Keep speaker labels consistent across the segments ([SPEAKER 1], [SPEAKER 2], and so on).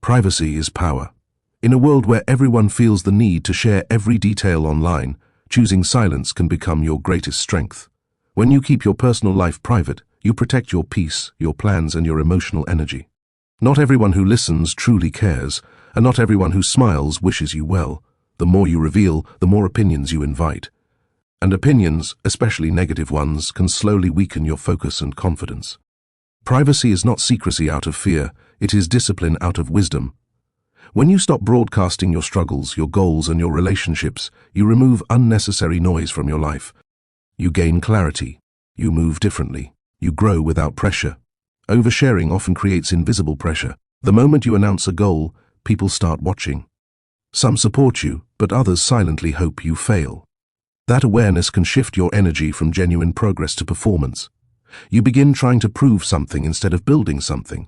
[SPEAKER 1] Privacy is power. In a world where everyone feels the need to share every detail online, choosing silence can become your greatest strength. When you keep your personal life private, you protect your peace, your plans, and your emotional energy. Not everyone who listens truly cares, and not everyone who smiles wishes you well. The more you reveal, the more opinions you invite. And opinions, especially negative ones, can slowly weaken your focus and confidence. Privacy is not secrecy out of fear, it is discipline out of wisdom. When you stop broadcasting your struggles, your goals, and your relationships, you remove unnecessary noise from your life. You gain clarity. You move differently. You grow without pressure. Oversharing often creates invisible pressure. The moment you announce a goal, people start watching. Some support you, but others silently hope you fail. That awareness can shift your energy from genuine progress to performance. You begin trying to prove something instead of building something.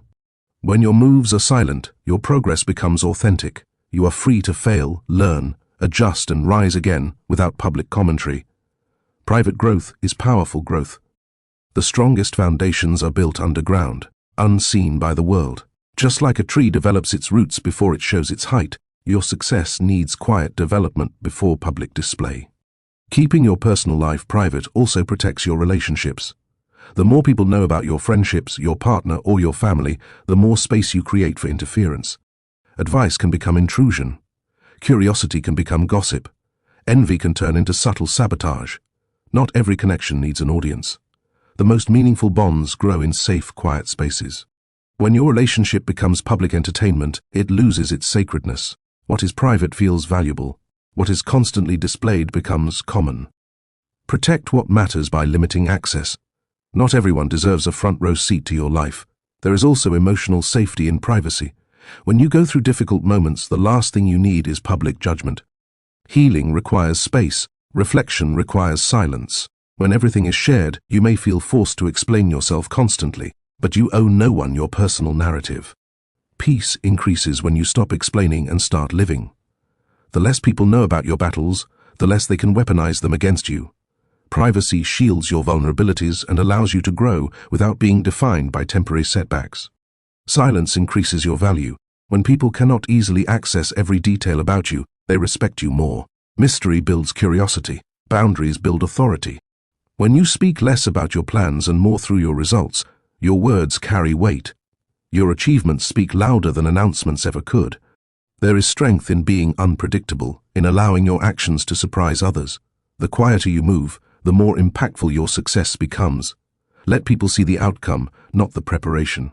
[SPEAKER 1] When your moves are silent, your progress becomes authentic. You are free to fail, learn, adjust, and rise again without public commentary. Private growth is powerful growth. The strongest foundations are built underground, unseen by the world. Just like a tree develops its roots before it shows its height, your success needs quiet development before public display. Keeping your personal life private also protects your relationships. The more people know about your friendships, your partner, or your family, the more space you create for interference. Advice can become intrusion. Curiosity can become gossip. Envy can turn into subtle sabotage. Not every connection needs an audience. The most meaningful bonds grow in safe, quiet spaces. When your relationship becomes public entertainment, it loses its sacredness. What is private feels valuable. What is constantly displayed becomes common. Protect what matters by limiting access. Not everyone deserves a front-row seat to your life. There is also emotional safety in privacy. When you go through difficult moments, the last thing you need is public judgment. Healing requires space. Reflection requires silence. When everything is shared, you may feel forced to explain yourself constantly, but you owe no one your personal narrative. Peace increases when you stop explaining and start living. The less people know about your battles, the less they can weaponize them against you. Privacy shields your vulnerabilities and allows you to grow without being defined by temporary setbacks. Silence increases your value. When people cannot easily access every detail about you, they respect you more. Mystery builds curiosity. Boundaries build authority. When you speak less about your plans and more through your results, your words carry weight. Your achievements speak louder than announcements ever could. There is strength in being unpredictable, in allowing your actions to surprise others. The quieter you move, the more impactful your success becomes. Let people see the outcome, not the preparation.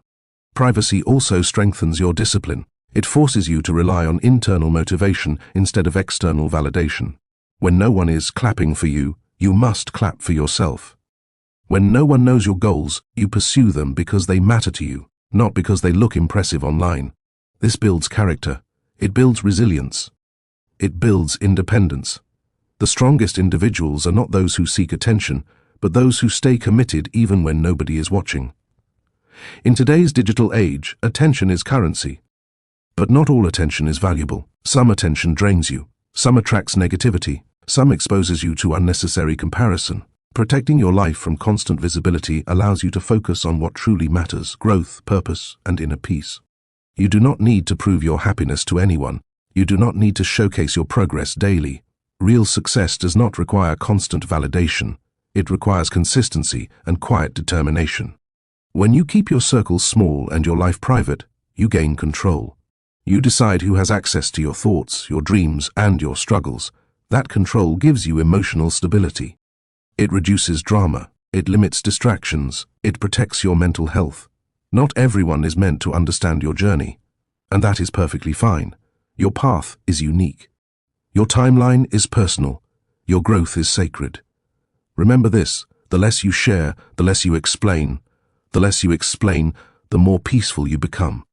[SPEAKER 1] Privacy also strengthens your discipline. It forces you to rely on internal motivation instead of external validation. When no one is clapping for you, you must clap for yourself. When no one knows your goals, you pursue them because they matter to you, not because they look impressive online. This builds character. It builds resilience. It builds independence. The strongest individuals are not those who seek attention, but those who stay committed even when nobody is watching. In today's digital age, attention is currency. But not all attention is valuable. Some attention drains you. Some attracts negativity. Some exposes you to unnecessary comparison. Protecting your life from constant visibility allows you to focus on what truly matters: growth, purpose, and inner peace. You do not need to prove your happiness to anyone. You do not need to showcase your progress daily. Real success does not require constant validation. It requires consistency and quiet determination. When you keep your circle small and your life private, you gain control. You decide who has access to your thoughts, your dreams, and your struggles. That control gives you emotional stability. It reduces drama. It limits distractions. It protects your mental health. Not everyone is meant to understand your journey, and that is perfectly fine. Your path is unique. Your timeline is personal. Your growth is sacred. Remember this: the less you share, the less you explain. The less you explain, the more peaceful you become.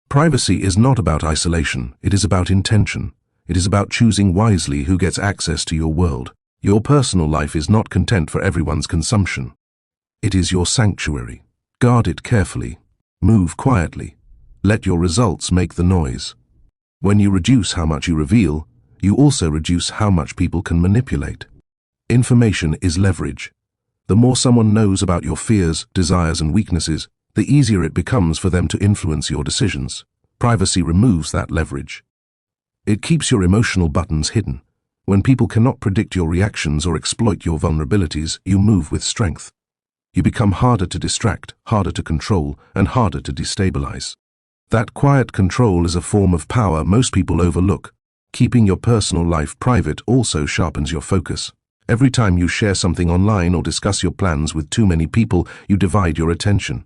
[SPEAKER 1] Privacy is not about isolation. It is about intention. It is about choosing wisely who gets access to your world. Your personal life is not content for everyone's consumption. It is your sanctuary. Guard it carefully. Move quietly. Let your results make the noise. When you reduce how much you reveal, you also reduce how much people can manipulate. Information is leverage. The more someone knows about your fears, desires, and weaknesses, the easier it becomes for them to influence your decisions. Privacy removes that leverage. It keeps your emotional buttons hidden. When people cannot predict your reactions or exploit your vulnerabilities, you move with strength. You become harder to distract, harder to control, and harder to destabilize. That quiet control is a form of power most people overlook. Keeping your personal life private also sharpens your focus. Every time you share something online or discuss your plans with too many people, you divide your attention.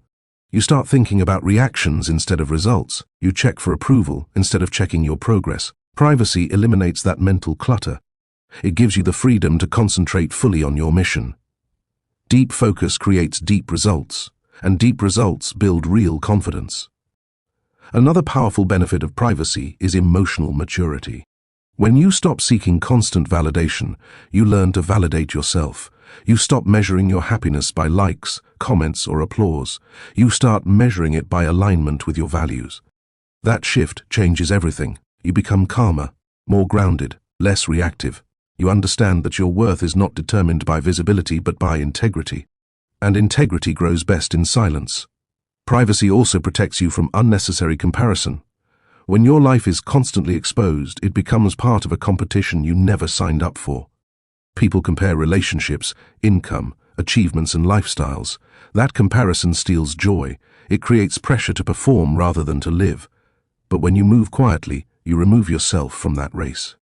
[SPEAKER 1] You start thinking about reactions instead of results. You check for approval instead of checking your progress. Privacy eliminates that mental clutter. It gives you the freedom to concentrate fully on your mission. Deep focus creates deep results, and deep results build real confidence. Another powerful benefit of privacy is emotional maturity. When you stop seeking constant validation, you learn to validate yourself. You stop measuring your happiness by likes, comments, or applause. You start measuring it by alignment with your values. That shift changes everything. You become calmer, more grounded, less reactive. You understand that your worth is not determined by visibility but by integrity. And integrity grows best in silence. Privacy also protects you from unnecessary comparison. When your life is constantly exposed, it becomes part of a competition you never signed up for. People compare relationships, income, achievements, and lifestyles. That comparison steals joy. It creates pressure to perform rather than to live. But when you move quietly, you remove yourself from that race.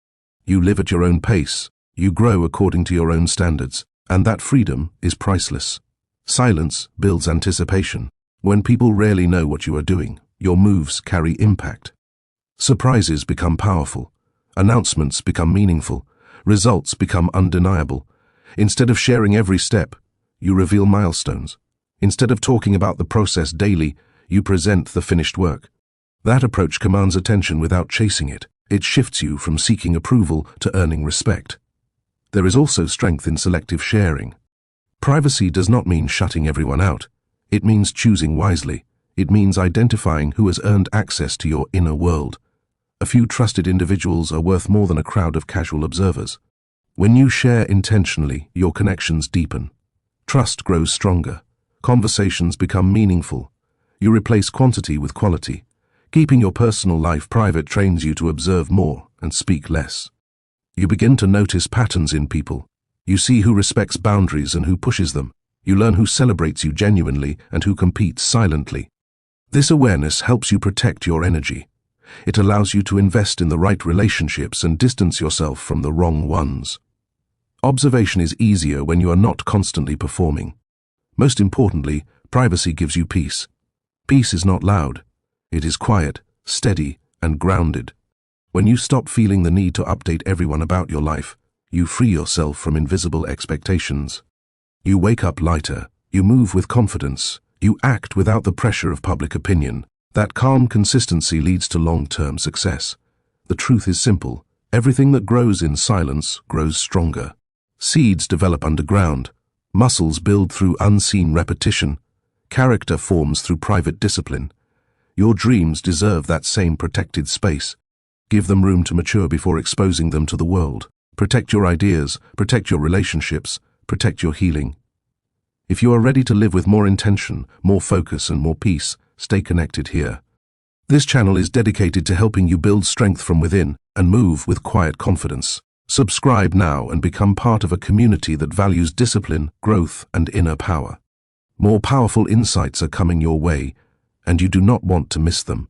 [SPEAKER 1] You live at your own pace. You grow according to your own standards. And that freedom is priceless. Silence builds anticipation. When people rarely know what you are doing, your moves carry impact. Surprises become powerful. Announcements become meaningful. Results become undeniable. Instead of sharing every step, you reveal milestones. Instead of talking about the process daily, you present the finished work. That approach commands attention without chasing it. It shifts you from seeking approval to earning respect. There is also strength in selective sharing. Privacy does not mean shutting everyone out. It means choosing wisely. It means identifying who has earned access to your inner world. A few trusted individuals are worth more than a crowd of casual observers. When you share intentionally, your connections deepen. Trust grows stronger. Conversations become meaningful. You replace quantity with quality. Keeping your personal life private trains you to observe more and speak less. You begin to notice patterns in people. You see who respects boundaries and who pushes them. You learn who celebrates you genuinely and who competes silently. This awareness helps you protect your energy. It allows you to invest in the right relationships and distance yourself from the wrong ones. Observation is easier when you are not constantly performing. Most importantly, privacy gives you peace. Peace is not loud. It is quiet, steady, and grounded. When you stop feeling the need to update everyone about your life, you free yourself from invisible expectations. You wake up lighter. You move with confidence. You act without the pressure of public opinion. That calm consistency leads to long-term success. The truth is simple. Everything that grows in silence grows stronger. Seeds develop underground. Muscles build through unseen repetition. Character forms through private discipline. Your dreams deserve that same protected space. Give them room to mature before exposing them to the world. Protect your ideas, protect your relationships, protect your healing. If you are ready to live with more intention, more focus, and more peace, stay connected here. This channel is dedicated to helping you build strength from within and move with quiet confidence. Subscribe now and become part of a community that values discipline, growth, and inner power. More powerful insights are coming your way, and you do not want to miss them.